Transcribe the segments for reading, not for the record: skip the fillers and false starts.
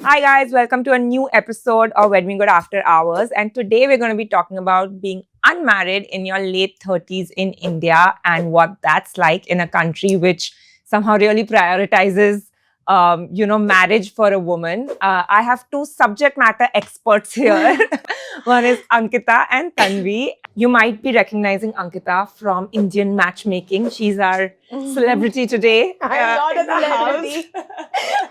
Hi guys, welcome to a new episode of When We Got After Hours. And today we're going to be talking about being unmarried in your late 30s in India and what that's like in a country which somehow really prioritizes marriage for a woman. I have two subject matter experts here. One is Ankita and Tanvi. You might be recognizing Ankita from Indian matchmaking. She's our celebrity today. I am not in a the house. celebrity.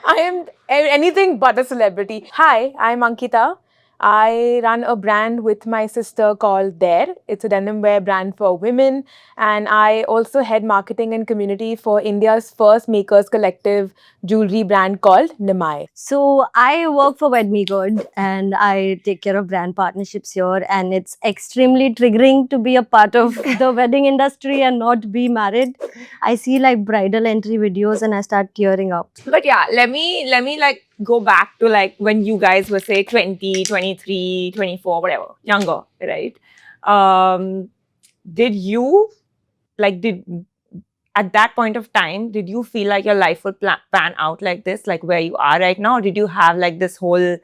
I am anything but a celebrity. Hi, I'm Ankita. I run a brand with my sister called Dare. It's a denim wear brand for women. And I also head marketing and community for India's first makers collective jewelry brand called Nimai. So I work for Wed Me Good and I take care of brand partnerships here, and it's extremely triggering to be a part of the wedding industry and not be married. I see like bridal entry videos and I start tearing up. But yeah, let me like go back to like when you guys were say 20, 23, 24, whatever, younger, right? Did you at that point of time, did you feel like your life would pan out like this, like where you are right now? Or did you have like this whole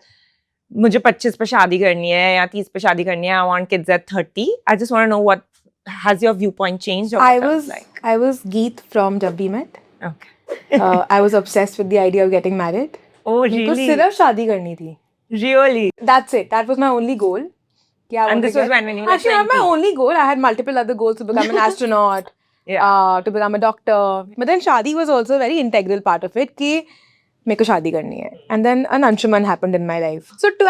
मुझे 25 पे शादी करनी है या 30 पे शादी करनी है, I want kids at 30? I just want to know, what has your viewpoint changed? Or I what was like? I was Geet from Jab We Met. Okay. I was obsessed with the idea of getting married. Oh, मुझको really? सिर्फ शादी करनी थी. Really? That's it. That was my only goal. Yeah, And this was when you were actually not my 20. only goal. I had multiple other goals to become an astronaut, Yeah. to become a doctor. But then shadi was also a very integral part of it. कि मेरे को शादी करनी है. And then an Anshuman happened in my life. So two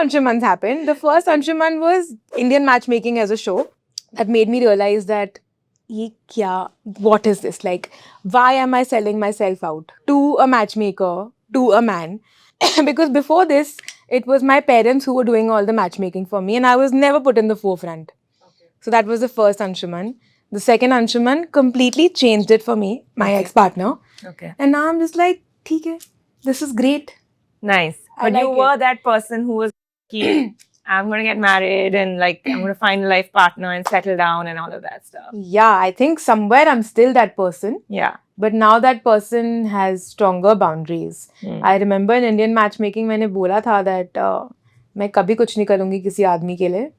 Anshumans happened. The first Anshuman was Indian matchmaking as a show that made me realize that ये क्या? What is this? Like, why am I selling myself out to a matchmaker, to a man? Because before this, it was my parents who were doing all the matchmaking for me, and I was never put in the forefront. So that was the first Anshuman. The second Anshuman completely changed it for me, my ex-partner. Okay. And now I'm just like, ठीक है, this is great. Nice. I But you like were that person who was keen, I'm going to get married and like I'm going to find a life partner and settle down and all of that stuff. Yeah, I think somewhere I'm still that person. Yeah. But now that person has stronger boundaries. Hmm. I remember in Indian matchmaking मैंने बोला था that मैं कभी कुछ नहीं करूँगी किसी आदमी के लिए.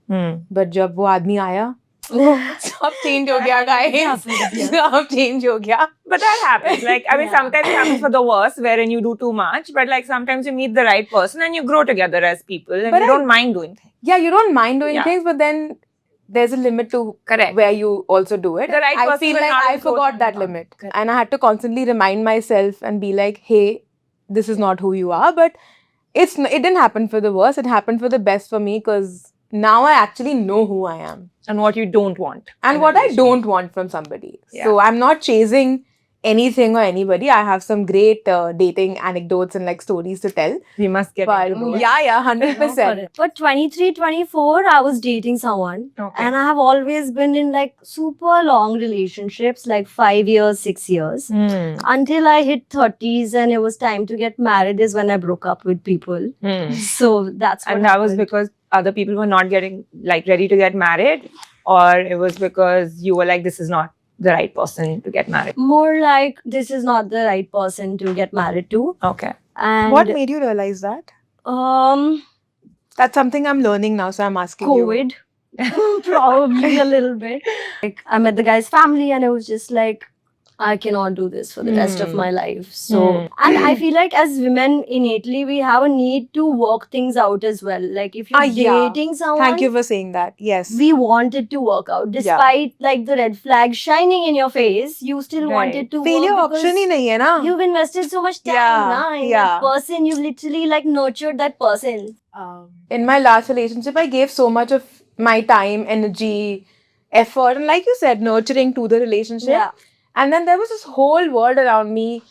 But जब वो आदमी आया, सब change हो गया guys. सब change हो गया. But that happens. Like, I mean, sometimes it happens for the worst, wherein you do too much. But like, sometimes you meet the right person and you grow together as people, and But you don't mind doing things. Yeah, you don't mind doing Yeah. things, but then there's a limit to Correct. where you also do it. The right I person feel will like not I encroach forgot on that the limit. boundary. And I had to constantly remind myself and be like, hey, this is not who you are. But it didn't happen for the worst. It happened for the best for me because now I actually know who I am. And what you don't want. And in a what I relationship. don't want from somebody. Yeah. So I'm not chasing anything or anybody. I have some great dating anecdotes and like stories to tell. We must get But into those. yeah, Go for 100%. it. But 23, 24, I was dating someone. Okay. And I have always been in like super long relationships, like 5 years, 6 years. Hmm. Until I hit 30s and it was time to get married is when I broke up with people. Hmm. So that's what And that was happened. because other people were not getting like ready to get married, or it was because you were like, this is not the right person to get married. More like this is not the right person to get married to. Okay. And What made you realize that? That's something I'm learning now, so I'm asking you. COVID. Probably a little bit. Like I met the guy's family and it was just like, I cannot do this for the rest of my life. So, and I feel like as women innately, we have a need to work things out as well. Like if you're Yeah. dating someone, Thank you for saying that. Yes. we want it to work out. Despite like the red flag shining in your face, you still want Right. it to Failure work option he because नहीं है ना. you've invested so much time Yeah, na, in yeah. that person. You've literally like nurtured that person. In my last relationship, I gave so much of my time, energy, effort, and like you said, nurturing to the relationship. Yeah. And then there was this whole world around me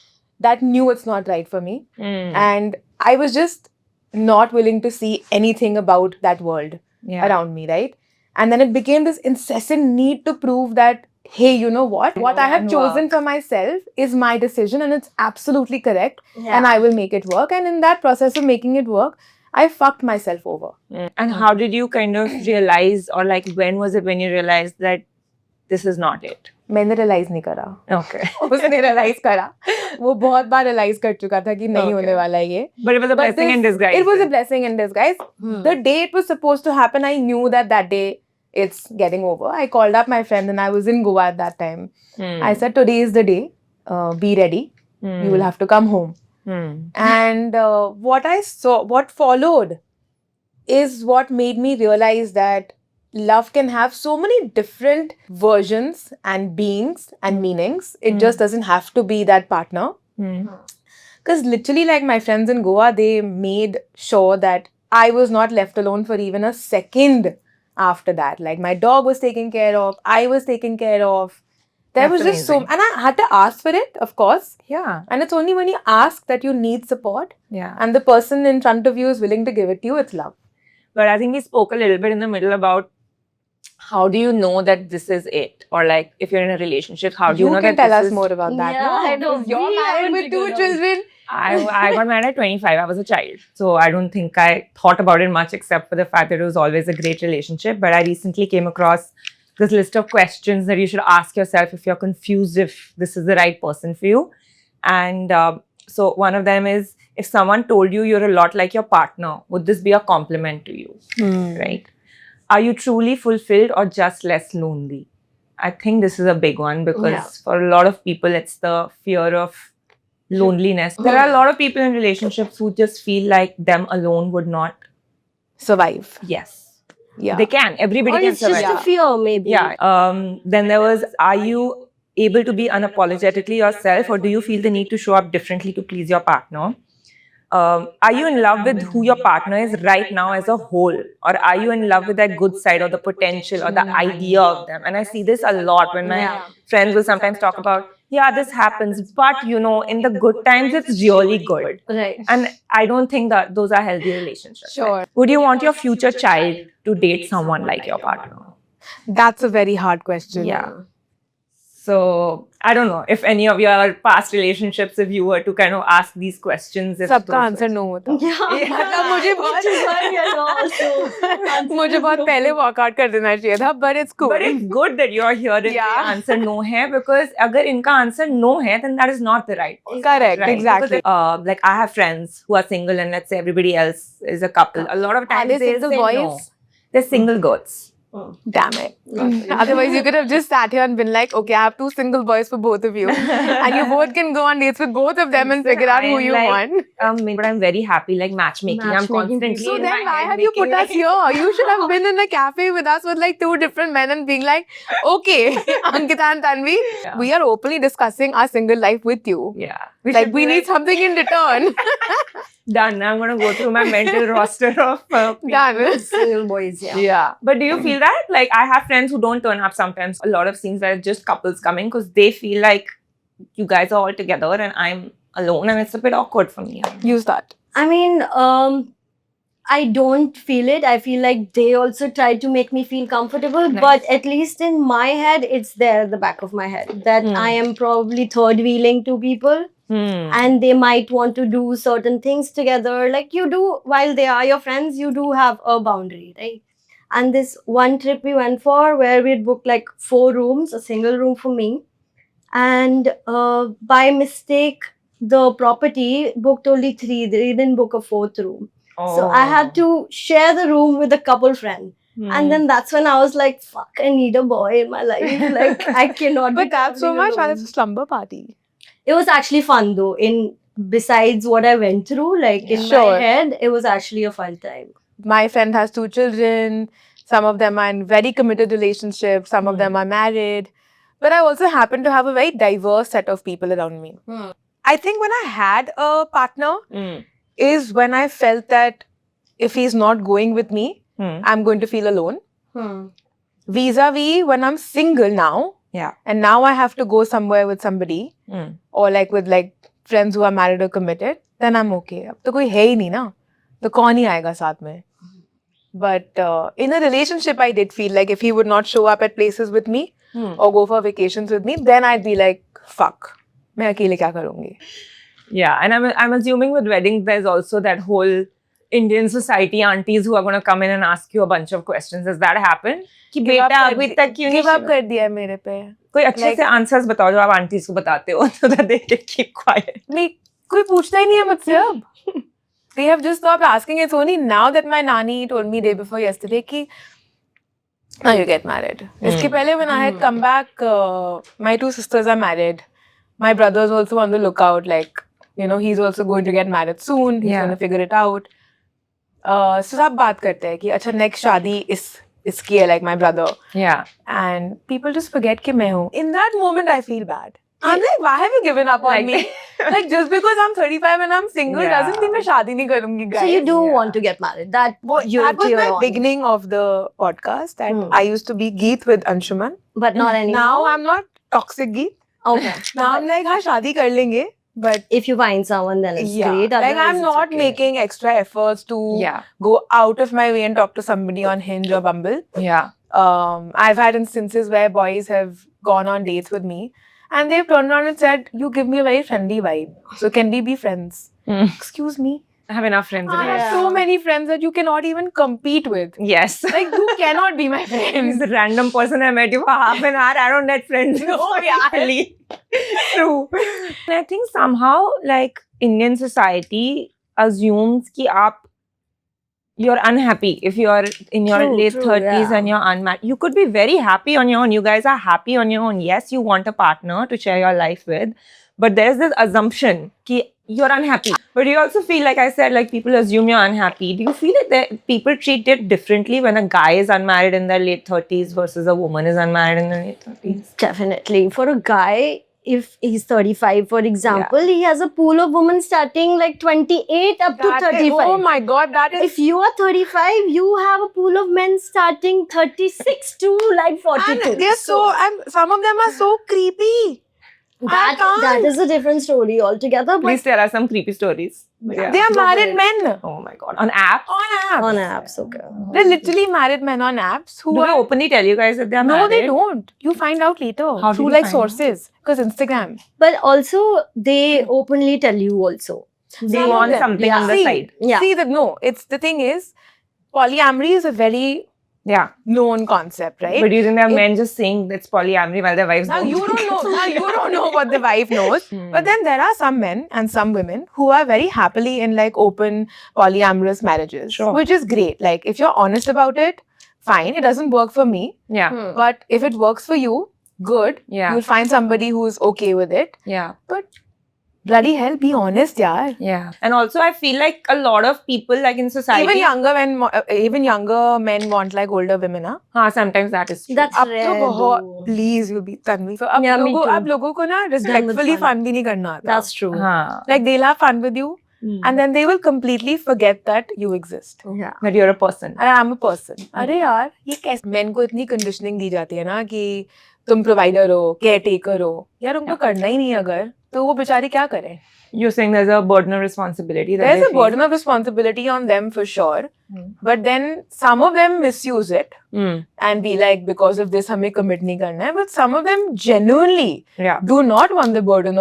that knew it's not right for me. And I was just not willing to see anything about that world Yeah. around me, right? And then it became this incessant need to prove that, hey, you know what? What I have And chosen work. for myself is my decision and it's absolutely correct. Yeah. And I will make it work. And in that process of making it work, I fucked myself over. And how did you kind of realize, or like when was it when you realized that this is not it? मैंने realise नहीं करा. Okay. उसने realise करा. वो बहुत बार realise कर चुका था कि नहीं Okay. होने वाला है ये. But it was a blessing in disguise. It was a blessing in disguise. Hmm. The day it was supposed to happen, I knew that day it's getting over. I called up my friend and I was in Goa at that time. I said, today is the day. Be ready. You will have to come home. And what followed is what made me realize that love can have so many different versions and beings and meanings. It just doesn't have to be that partner. Because literally, like my friends in Goa, they made sure that I was not left alone for even a second after that. Like my dog was taken care of, I was taken care of. There That's was just so, amazing. and I had to ask for it, of course. Yeah. And it's only when you ask that you need support, Yeah. and the person in front of you is willing to give it to you, it's love. But I think we spoke a little bit in the middle about how do you know that this is it? Or like if you're in a relationship, how do you know can that tell this us is... more about that. Yeah, no? I know. You're We married haven't with 2 figured out. children. I got married at 25. I was a child. So I don't think I thought about it much except for the fact that it was always a great relationship. But I recently came across this list of questions that you should ask yourself if you're confused if this is the right person for you. And so one of them is, if someone told you you're a lot like your partner, would this be a compliment to you? Right? Are you truly fulfilled or just less lonely? I think this is a big one because Yeah. for a lot of people, it's the fear of loneliness. There are a lot of people in relationships who just feel like them alone would not. Survive. Yes. Yeah. They can. Everybody Or can it's just survive. a fear, maybe. Yeah. Then there was, are you able to be unapologetically yourself, or do you feel the need to show up differently to please your partner? Are you in love with who your partner is right now as a whole, or are you in love with that good side or the potential or the idea of them? And I see this a lot when my Yeah. friends will sometimes talk about, yeah, this happens, but you know, in the good times, it's really good. Right. And I don't think that those are healthy relationships. Sure. Would you want your future child to date someone like your partner? That's a very hard question. Yeah. So I don't know if any of your past relationships, if you were to kind of ask these questions, if सबका those answer no होता. Yeah. मतलब मुझे मुझे बहुत पहले workout कर देना चाहिए था, but it's cool. But it's good that you're here if Yeah. the answer no hai, because अगर इनका answer no hai, then that is not the right person. Correct, Right? exactly. Because, like I have friends who are single, and let's say everybody else is a couple. A lot of times they they single say boys? no. They're single girls. Damn it. Otherwise, you could have just sat here and been like, okay, I have 2 single boys for both of you. And you both can go on dates with both of them and figure out who you want. But I'm very happy, like matchmaking. I'm Matchmaking. constantly. So in then my why head have you put making, us here? You should have been in a cafe with us with like 2 different men and being like, okay, Ankita and Tanvi, Yeah. we are openly discussing our single life with you. Yeah. Like, should we be need something in return. done. I'm going to go through my mental roster of people. Done. Single boys, yeah. Yeah. But do you feel that? Like, I have friends who don't turn up sometimes. A lot of scenes where it's just couples coming because they feel like you guys are all together and I'm alone, and it's a bit awkward for me. You start. I mean, I don't feel it. I feel like they also try to make me feel comfortable, Nice. but at least in my head, it's there at the back of my head that Hmm. I am probably third wheeling to people. And they might want to do certain things together, like you do while they are your friends. You do have a boundary, right? And this one trip we went for, where we booked like 4 rooms, a single room for me, and by mistake the property booked only 3. They didn't book a 4th room, so I had to share the room with a couple friend. And then that's when I was like, fuck, I need a boy in my life. Like, I cannot be But that's so traveling much why alone. it's a slumber party. It was actually fun though. Besides what I went through, like in Sure. my head, it was actually a fun time. My friend has 2 children. Some of them are in very committed relationships. Some of them are married. But I also happen to have a very diverse set of people around me. I think when I had a partner is when I felt that if he's not going with me, I'm going to feel alone. Vis-a-vis when I'm single now, Yeah. and now I have to go somewhere with somebody, or like with like friends who are married or committed, then I'm okay. अब तो कोई है ही नहीं ना, तो कौन ही आएगा साथ में? But in a relationship, I did feel like if he would not show up at places with me or go for vacations with me, then I'd be like, fuck, मैं अकेले क्या करूँगी? Yeah, and I'm assuming with weddings there's also that whole Indian society aunties who are going to come in and ask you a bunch of questions. Does that happen? कि Give up बेटा कर अभी दि- तक क्यों नहीं give up Shiva? कर दिया है मेरे पे. कोई अच्छे like- से आंसर्स बताओ जो आप आंटीज को बताते हो so that they can keep quiet. Me, कोई पूछता ही नहीं है मुझसे अब. They have just stopped asking. It's only now that my nani told me day before yesterday कि now you get married. इसके पहले when I had come back, my two sisters are married. My brother's also on the lookout. Like, you know, he's also going to get married soon. He's Yeah. going to figure it out. So सब बात करते हैं कि अच्छा next शादी इसकी है, like my brother. Yeah. And people just forget कि मैं हूँ. In that moment, I feel bad. I'm like, why have you given up on Like- me? Like, just because I'm 35 and I'm single Yeah. doesn't mean मैं शादी नहीं करूँगी, guys. So you do Yeah. want to get married. That you That was you're my on. beginning of the podcast. That Hmm. I used to be Geet with Anshuman. But not anymore. Now I'm not toxic Geet. Okay. Now I'm like, हाँ शादी कर लेंगे. But If you find someone, then it's yeah, great. like Otherwise, I'm it's not okay. making extra efforts to Yeah. go out of my way and talk to somebody on Hinge or Bumble. Yeah. I've had instances where boys have gone on dates with me and they've turned around and said, you give me a very friendly vibe. So can we be friends? Mm. Excuse me. I have enough friends. I in have it. so many friends that you cannot even compete with. Yes. Like, you cannot be my He's friend. a random person I met you for half an hour. I don't net friends. No, yeah. Really. True. And I think somehow, like, Indian society assumes कि you're unhappy if you're in your True, late true, 30s yeah. and you're unmarried. You could be very happy on your own. You guys are happy on your own. Yes, you want a partner to share your life with. But there's this assumption that you're unhappy. But you also feel, like I said, like people assume you're unhappy. Do you feel that people treat it differently when a guy is unmarried in their late 30s versus a woman is unmarried in their late 30s? Definitely. For a guy, if he's 35, for example, he has a pool of women starting like 28 up to That is- 35. oh my God, that is... If you are 35, you have a pool of men starting 36 to like 42. And they're so... And some of them are so creepy. that can't. is a different story altogether. But Please tell us some creepy stories. Yeah. They are Go for married it. men. Oh my god. On apps? On apps. on apps, okay. They're literally married men on apps who Do they are... openly tell you guys that they're No, married? they don't. You find out later. How do through you like find out? sources. Because Instagram. But also, they openly tell you also. They Some of want them. something Yeah. on the See, side. Yeah. See, no. It's the thing is, polyamory is a very Yeah. known concept, right? But do you think there are It- men just saying it's polyamory while their wives Now don't? you don't know. Now you don't know what the wife knows. Hmm. But then there are some men and some women who are very happily in like open polyamorous marriages, Sure. which is great. Like if you're honest about it, fine. It doesn't work for me, Yeah. Hmm. but if it works for you, good. Yeah. You'll find somebody who's okay with it. Yeah. But bloody hell, be honest, yaar. Yeah. And also, I feel like a lot of people, like in society, Even younger men want like older women, huh? हाँ, sometimes that is true. That's अब rare. तो बहुत though. please you'll be Tanvi. So Yeah, me too. अब लोगों को ना respectfully fun. fun भी नहीं करना आता. That's true. हाँ. Like they'll have fun with you Hmm. and then they will completely forget that you exist. Yeah. That you're a person. And I'm a person. अरे यार ये कैसे men को इतनी conditioning दी जाती है ना कि तुम provider हो, caretaker हो. यार उनको करना ही नहीं है अगर तो वो बेचारे क्या करें? You're saying there's a burden of responsibility. That There's they a burden of responsibility on them for sure. Hmm. But then some of them misuse it feel. and be like, because of this हमें commit नहीं करना है. But some of them genuinely Yeah. do not want the burden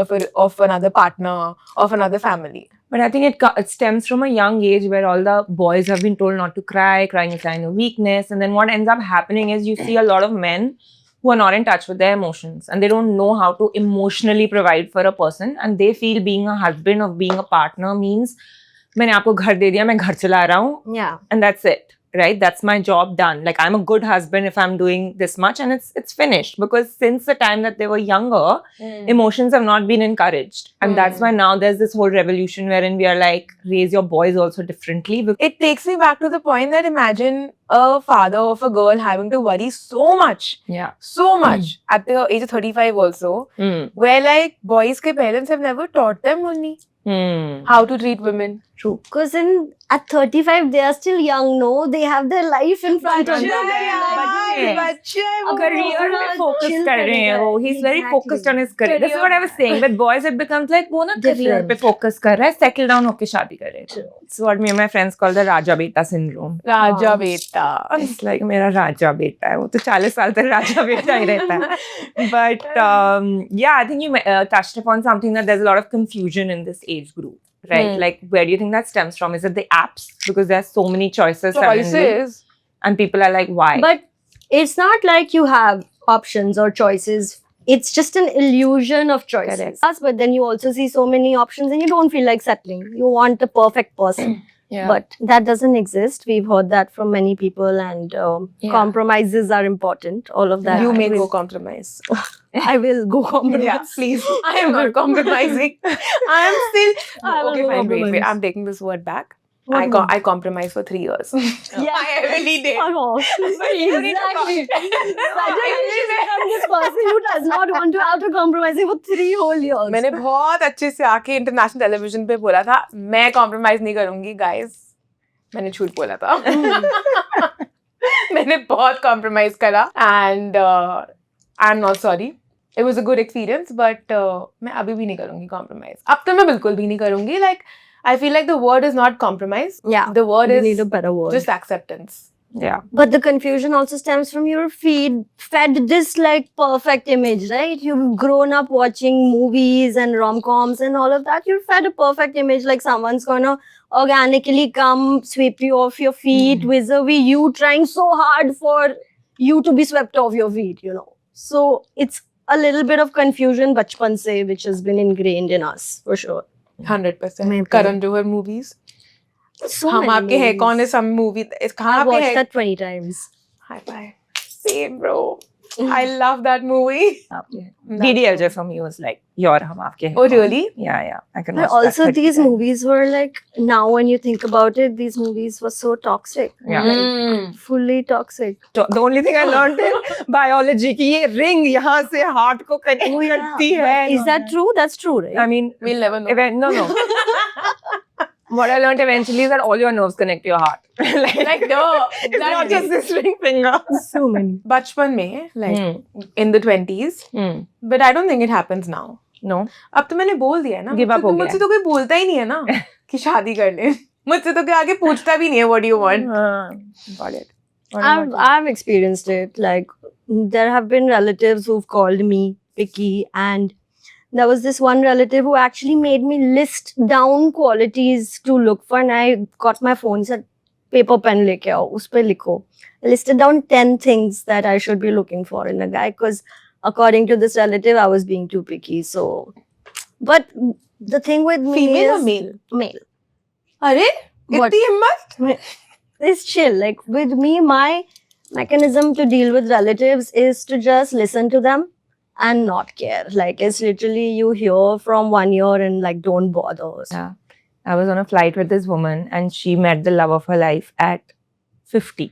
of another partner, of another family. But I think it stems from a young age where all the boys have been told not to cry, crying is a sign of weakness. And then what ends up happening is you see a lot of men who are not in touch with their emotions and they don't know how to emotionally provide for a person. And they feel being a husband or being a partner means मैंने आपको घर दे दिया, मैं घर चला रहा हूँ, Yeah. and that's it. Right, that's my job done. Like I'm a good husband if I'm doing this much, and it's finished. Because since the time that they were younger, emotions have not been encouraged, and that's why now there's this whole revolution wherein we are like raise your boys also differently. It takes me back to the point that imagine a father of a girl having to worry so much at the age of 35 also, where like boys' parents have never taught them only how to treat women. True. Because at 35, they are still young, no? They have their life in front of them. Career में focus chill कर रहे हैं वो. He's very Exactly. focused on his career. This is what I was saying. With boys, it becomes like वो ना career Different. पे focus कर रहा है, settle down होके शादी करे. It's what me and my friends call the Raja Beta syndrome. Raja beta. It's like मेरा राजा बेटा है वो तो 40 साल तक राजा बेटा ही रहता है. But yeah, I think you touched upon something that there's a lot of confusion in this age group. right? Like, where do you think that stems from? Is it the apps? Because there's so many choices. Suddenly, and people are like, why? But it's not like you have options or choices. It's just an illusion of choices. Correct. But then you also see so many options and you don't feel like settling. You want the perfect person. Yeah. But that doesn't exist. We've heard that from many people, and compromises are important. All of that. You may I will- go compromise. I will go compromise. Yeah, please. I am not compromising. I am still. I will Okay, go fine. Wait. compromise. I'm taking this word back. What I compromised for 3 years. Yeah, I really did. Fuck off. you need to Exactly. talk- I'm this person who does not want to have to compromising for 3 whole years. मैंने बहुत अच्छे से आके international television पे बोला था मैं compromise नहीं करूंगी गाइस. मैंने झूठ बोला था. मैंने बहुत कॉम्प्रोमाइज करा and I am not sorry. It was a good experience but मैं अभी भी नहीं करूंगी कॉम्प्रोमाइज. अब तो मैं बिल्कुल भी नहीं करूंगी. Like I feel like the word is not compromise. Yeah, the word you is need a better word. just acceptance. Yeah. But the confusion also stems from your fed this like perfect image, right? You've grown up watching movies and rom-coms and all of that. You're fed a perfect image like someone's gonna organically come sweep you off your feet vis-a-vis you trying so hard for you to be swept off your feet, you know. So it's a little bit of confusion bachpan se which has been ingrained in us for sure. 100%. Maybe. Karan Johar movies. So हम many आपके हैं movies. कौन है some movie. कहाँ I've पे watched है? that 20 times. Hi bye. Same bro. I love that movie. DDLJ for me was like, your Hum Aapke Hain Oh Kaun. really? Yeah. I can But watch that also 30 these times. movies were like, now when you think about it, these movies were so toxic. Yeah. Like, fully toxic. The only thing I learned in biology कि ये ring यहाँ से heart को connect करती है. Is that true? That's true, right? I mean, We'll never know. no. What I learned eventually is that all your nerves connect to your heart. Like no. It's not just this ring finger. so many. बचपन में like in the 20s. But I don't think it happens now. No. अब तो मैंने बोल दिया है ना. Give up हो गया मुझसे तो कोई बोलता ही नहीं है ना कि शादी कर ले. मुझसे तो कोई आगे पूछता भी नहीं है what do you want. Got it. What about you? I've experienced it. Like, there have been relatives who've called me picky, and there was this one relative who actually made me list down qualities to look for, and I got my phone, said, paper pen leke aao, us pe likho. I listed down 10 things that I should be looking for in a guy, because according to this relative, I was being too picky. So, but the thing with me Female is or male? male. अरे What? इतनी हिम्मत. It's chill. Like with me, my mechanism to deal with relatives is to just listen to them and not care. Like, it's literally you hear from one ear and like don't bother. Yeah. I was on a flight with this woman and she met the love of her life at 50.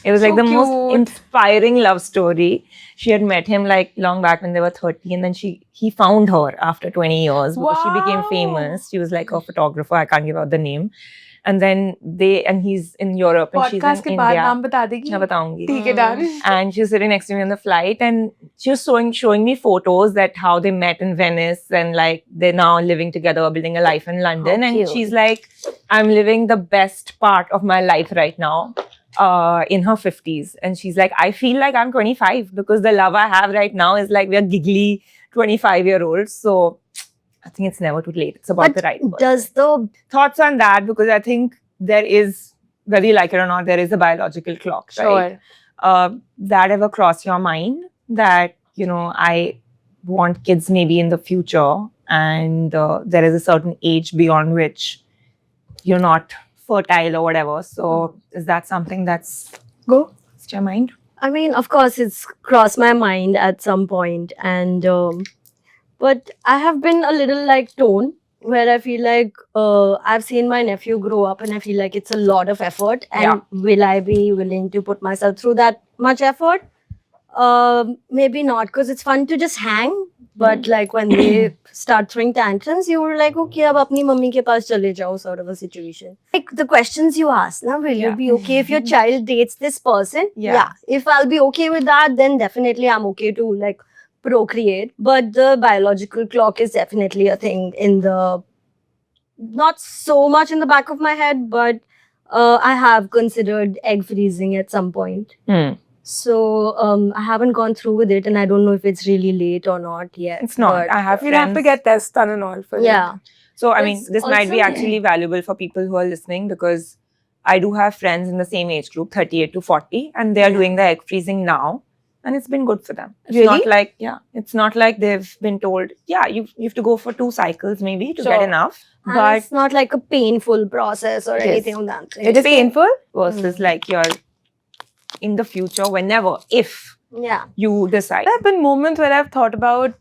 It was like So the most cute. inspiring love story. She had met him like long back when they were 30, and then he found her after 20 years because she became Wow. famous. She was like a photographer. I can't give out the name. And then he's in Europe and she's Podcast in के बाद India. नाम बता देगी. मैं बताऊंगी. ठीक है done. And she was sitting next to me on the flight and she was showing me photos that how they met in Venice and like they're now living together, building a life in London. How And cute. she's like, I'm living the best part of my life right now in her 50s. And she's like, I feel like I'm 25 because the love I have right now is like we're giggly 25-year-olds. So I think it's never too late. It's about But the right person. does the Thoughts on that? Because I think there is, whether you like it or not, there is a biological clock, right? Sure. That ever cross your mind that, you know, I want kids maybe in the future and there is a certain age beyond which you're not fertile or whatever. So is that something that's crossed your mind? I mean, of course, it's crossed my mind at some point, and but I have been a little like torn, where I feel like I've seen my nephew grow up, and I feel like it's a lot of effort, and will I be willing to put myself through that much effort? Maybe not, because it's fun to just hang. But like when they start throwing tantrums, you were like, okay, अब अपनी mummy के पास चले जाओ, sort of a situation. Like the questions you ask, now will you be okay if your child dates this person? Yeah. If I'll be okay with that, then definitely I'm okay to like procreate. But the biological clock is definitely a thing in the, not so much in the back of my head, but I have considered egg freezing at some point. So I haven't gone through with it, and I don't know if it's really late or not yet. It's not. but- I have We'll have to friends. get tests done and all for it. yeah. So, I mean, It's this might be also- actually valuable for people who are listening because I do have friends in the same age group, 38 to 40, and they are Yeah. doing the egg freezing now. And it's been good for them. It's Really? not like, it's not like they've been told, you have to go for 2 cycles maybe to get Sure. enough. And But it's not like a painful process or Yes. anything of that. It is painful. versus like you're in the future, whenever, if Yeah. you decide. There have been moments where I've thought about,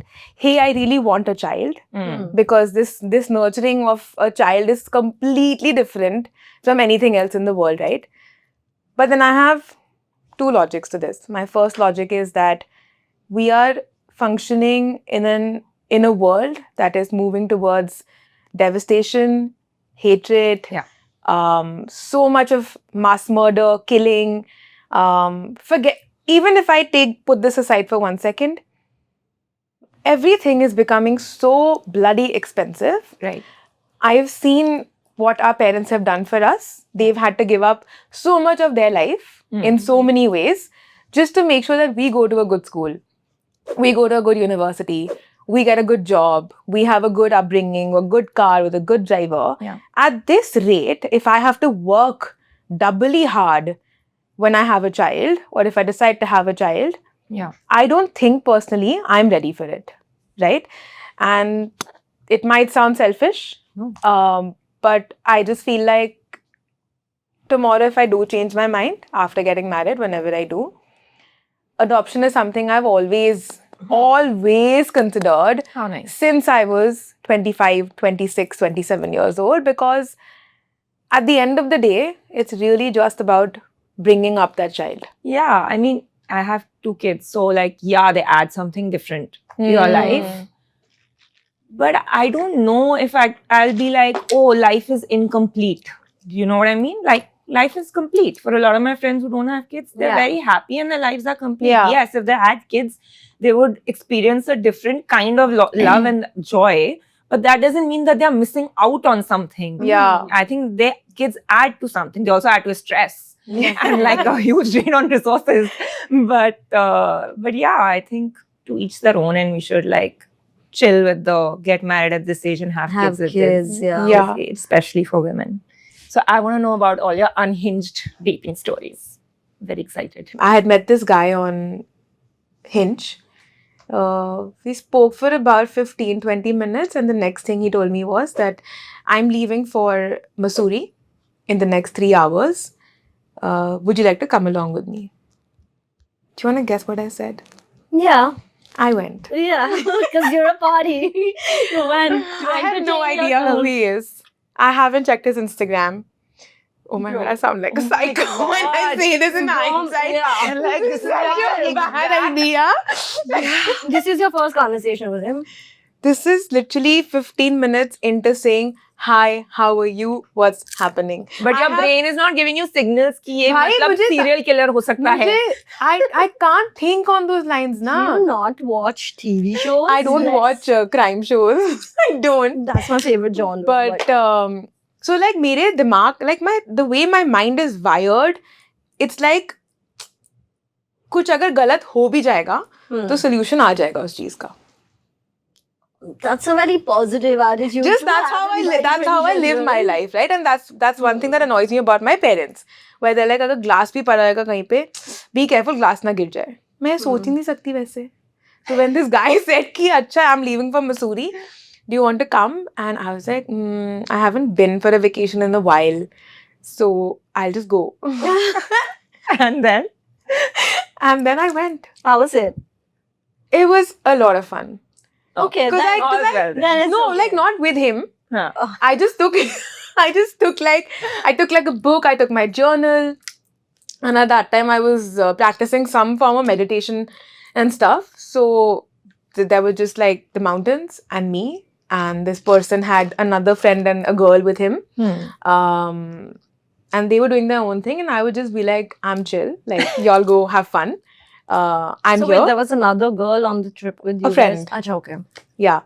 hey, I really want a child, Mm. because this nurturing of a child is completely different from anything else in the world, right? But then I have 2 logics to this. My first logic is that we are functioning in a world that is moving towards devastation, hatred, so much of mass murder, killing. Even if I put this aside for 1 second, everything is becoming so bloody expensive. Right. I've seen what our parents have done for us. They've had to give up so much of their life in so many ways just to make sure that we go to a good school, we go to a good university, we get a good job, we have a good upbringing, a good car with a good driver. Yeah. At this rate, if I have to work doubly hard when I have a child, or if I decide to have a child, Yeah. I don't think personally I'm ready for it, right? And it might sound selfish, No. but I just feel like tomorrow, if I do change my mind after getting married, whenever I do, adoption is something I've always considered How nice. since I was 25, 26, 27 years old, because at the end of the day, it's really just about bringing up that child. Yeah. I mean, I have 2 kids. So, like, they add something different to your life. But I don't know if I'll be like, oh, life is incomplete. Do you know what I mean? Like, life is complete. For a lot of my friends who don't have kids, they're Yeah. very happy and their lives are complete. Yeah. Yes, if they had kids, they would experience a different kind of love and joy. But that doesn't mean that they're missing out on something. Yeah. I think kids add to something. They also add to stress and like a huge drain on resources. But yeah, I think to each their own, and we should like chill with the get married at this age and have kids at this Yeah. age, especially for women. So I want to know about all your unhinged dating stories. Very excited. I had met this guy on Hinge. We spoke for about 15-20 minutes, and the next thing he told me was that I'm leaving for Missouri in the next 3 hours. Would you like to come along with me? Do you want to guess what I said? Yeah. I went. Yeah. Because you're a party. You went. I have no idea who he is. I haven't checked his Instagram. Oh my god, I sound like a psycho when I say this in hindsight. Yeah. Like, this is such a bad idea. This is your first conversation with him. This is literally 15 minutes into saying, hi, how are you? What's happening? But your brain is not giving you signals कि ये भाई, मतलब मुझे serial killer हो सकता है. I can't think on those lines Do now. you not watch TV shows? I don't Yes. watch crime shows. I don't. That's my favorite genre. But so like मेरे दिमाग, like the way my mind is wired, it's like कुछ अगर गलत हो भी जाएगा तो solution आ जाएगा उस चीज का. That's a very positive attitude. Just to that's have how in that's how I in live my general. life, right? And that's one thing that annoys me about my parents. Where they're like, अगर glass भी पड़ा रहेगा कहीं पे, be careful glass ना गिर जाए. मैं सोच ही नहीं सकती वैसे. So when this guy said कि अच्छा I'm leaving for Missouri, do you want to come? And I was like, I haven't been for a vacation in a while, so I'll just go. And then? And then I went. How was it? It was a lot of fun. Okay, Because then, all well then. then it's No, okay. like not with him. Huh. I took like a book, I took my journal, and at that time I was practicing some form of meditation and stuff. So there were just like the mountains and me, and this person had another friend and a girl with him. And they were doing their own thing, and I would just be like, I'm chill, like y'all go have fun. I'm so here. wait, there was another girl on the trip with you. A friend. Guys? Achha, okay. Yeah.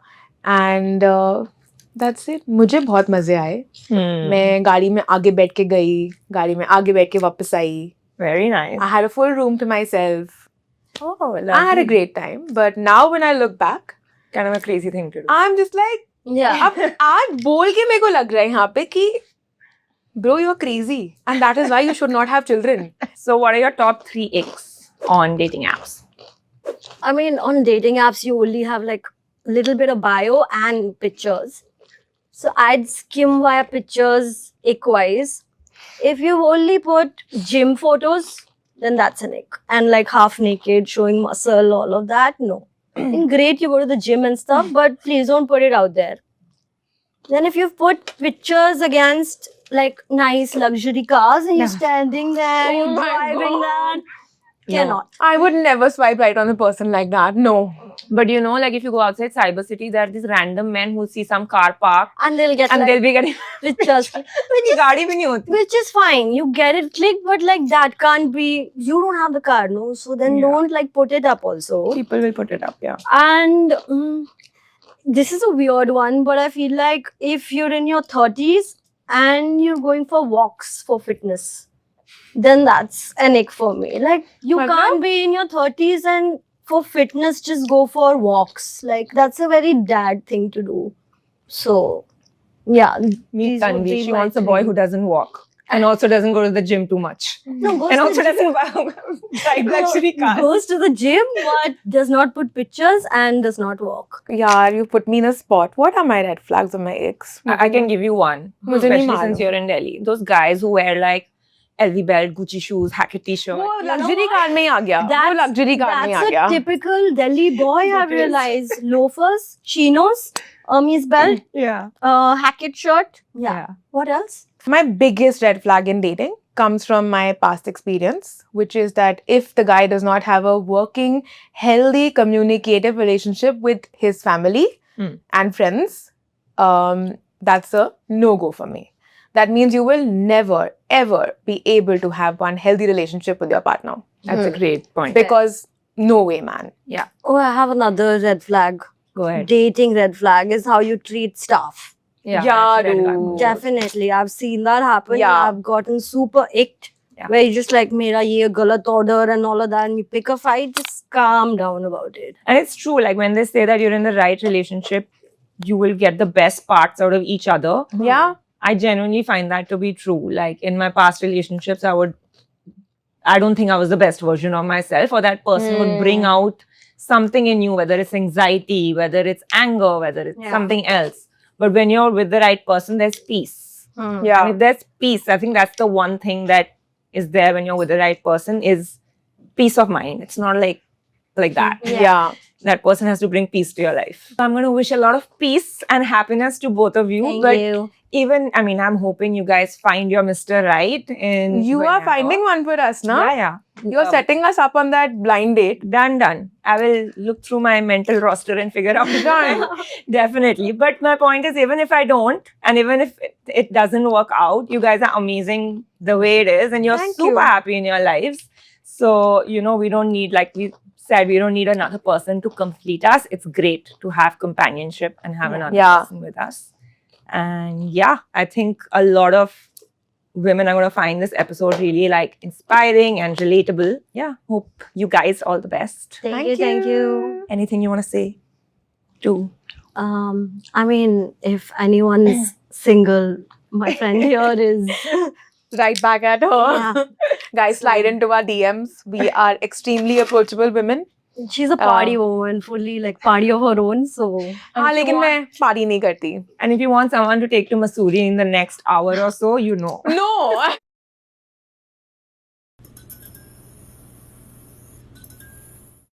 And that's it. मुझे बहुत मजे आए. मैं गाड़ी में आगे बैठ के गई, गाड़ी में आगे बैठ के वापस आई. Very nice. I had a full room to myself. Oh, lovely. I had a great time. But now when I look back, Kind of a crazy thing to do. I'm just like, Yeah. अब आज बोल के मेरे को लग रहा है यहाँ पे कि bro, you're crazy, and that is why you should not have children. So, what are your top 3 icks on dating apps? I mean, on dating apps, you only have like a little bit of bio and pictures. So I'd skim via pictures ick-wise. If you only put gym photos, then that's an ick. And like half naked, showing muscle, all of that, no. And great, you go to the gym and stuff, but please don't put it out there. Then if you put pictures against like nice luxury cars and you're standing there, you're Oh my driving God. that, cannot. I would never swipe right on a person like that. No. But you know, like if you go outside Cyber City, there are these random men who see some car park And they'll get and like they'll be getting pictures. गाड़ी भी नहीं होती. Which is fine. You get it clicked, but like that can't be. You don't have the car, no. So then Yeah. don't like put it up also. People will put it up, yeah. And this is a weird one, but I feel like if you're in your 30s and you're going for walks for fitness, then that's an ick for me. Like you Matlab? can't be in your 30s and for fitness just go for walks. Like that's a very dad thing to do. So yeah. Meet these would Tanvi. be She my wants a boy three. who doesn't walk and also doesn't go to the gym too much. No, goes And to also the doesn't drive luxury cars. goes to the gym but does not put pictures and does not walk. Yeah, you put me in a spot. What are my red flags or my icks? I can give you one, मुझे नहीं especially since मालूम. you're in Delhi. Those guys who wear like LV belt, Gucci shoes, Hackett t-shirt. वो You know luxury what? car में ही आ गया. वो luxury car में ही आ That's गया. a typical Delhi boy, I've It is. realized. Loafers, chinos, Hermes belt, Yeah. Hackett shirt. Yeah. What else? My biggest red flag in dating comes from my past experience, which is that if the guy does not have a working, healthy, communicative relationship with his family Hmm. and friends, that's a no-go for me. That means you will never, ever be able to have one healthy relationship with your partner. That's a great point. Because no way, man. Oh, I have another red flag. Go ahead. Dating red flag is how you treat staff. Yeah, Yeah, that's red flag. dude. Definitely. I've seen that happen. Yeah. I've gotten super icked. Yeah. Where you just like, mera ye galat order and all of that, and you pick a fight, just calm down about it. And it's true, like when they say that you're in the right relationship, you will get the best parts out of each other. Yeah. I genuinely find that to be true. Like in my past relationships, I don't think I was the best version of myself, or that person would bring out something in you, whether it's anxiety, whether it's anger, whether it's Yeah. something else. But when you're with the right person, there's peace. Yeah. And if there's peace, I think that's the one thing that is there when you're with the right person is peace of mind. It's not like that. Yeah. That person has to bring peace to your life. So I'm going to wish a lot of peace and happiness to both of you. Thank but you. even, I mean, I'm hoping you guys find your Mr. Right. You are finding one for us, na? Yeah. You're setting us up on that blind date. Done. I will look through my mental roster and figure out. Done. Definitely. But my point is, even if I don't, and even if it doesn't work out, you guys are amazing the way it is, and you're Thank super you. happy in your lives. So, we don't need, like we said, we don't need another person to complete us. It's great to have companionship and have another Yeah. person with us. And yeah, I think a lot of women are going to find this episode really like inspiring and relatable. Yeah, hope you guys all the best. Thank you. Anything you want to say? Do. I mean, if anyone is single, my friend here is. Right back at her. Yeah. Guys, slide into our DMs. We are extremely approachable women. She's a party woman, fully like party of her own. So हाँ, लेकिन मैं party नहीं करती. And if you want someone to take to Masuri in the next hour or so, No.